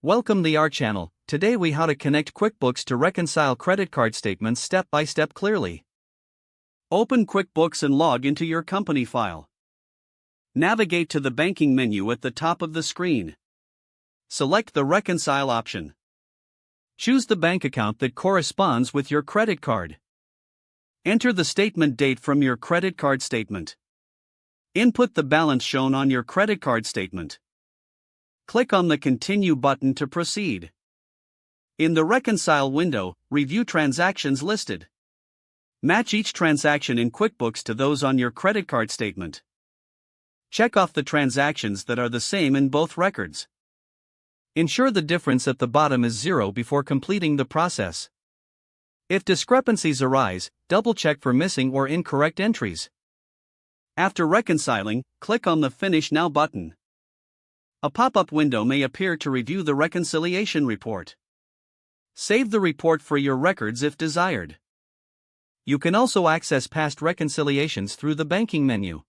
Welcome to our channel. Today we how to connect QuickBooks to reconcile credit card statements step by step clearly. Open QuickBooks and log into your company file. Navigate to the banking menu at the top of the screen. Select the reconcile option. Choose the bank account that corresponds with your credit card. Enter the statement date from your credit card statement. Input the balance shown on your credit card statement. Click on the Continue button to proceed. In the Reconcile window, review transactions listed. Match each transaction in QuickBooks to those on your credit card statement. Check off the transactions that are the same in both records. Ensure the difference at the bottom is 0 before completing the process. If discrepancies arise, double-check for missing or incorrect entries. After reconciling, click on the Finish Now button. A pop-up window may appear to review the reconciliation report. Save the report for your records if desired. You can also access past reconciliations through the banking menu.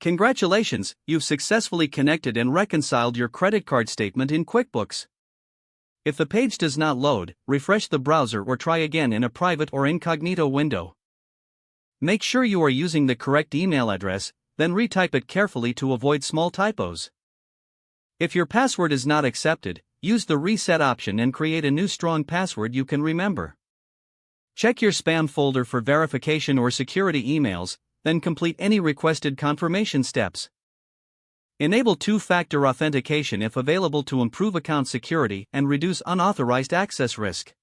Congratulations, you've successfully connected and reconciled your credit card statement in QuickBooks. If the page does not load, refresh the browser or try again in a private or incognito window. Make sure you are using the correct email address, then retype it carefully to avoid small typos. If your password is not accepted, use the reset option and create a new strong password you can remember. Check your spam folder for verification or security emails, then complete any requested confirmation steps. Enable two-factor authentication if available to improve account security and reduce unauthorized access risk.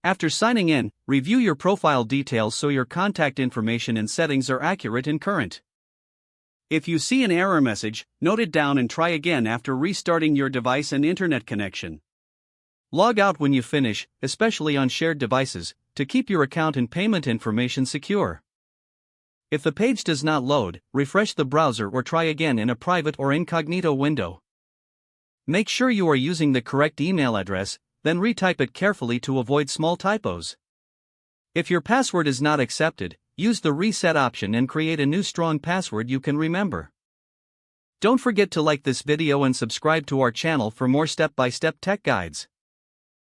After signing in, review your profile details so your contact information and settings are accurate and current. If you see an error message, note it down and try again after restarting your device and internet connection. Log out when you finish, especially on shared devices, to keep your account and payment information secure. If the page does not load, refresh the browser or try again in a private or incognito window. Make sure you are using the correct email address, then retype it carefully to avoid small typos. If your password is not accepted, use the reset option and create a new strong password you can remember. Don't forget to like this video and subscribe to our channel for more step-by-step tech guides.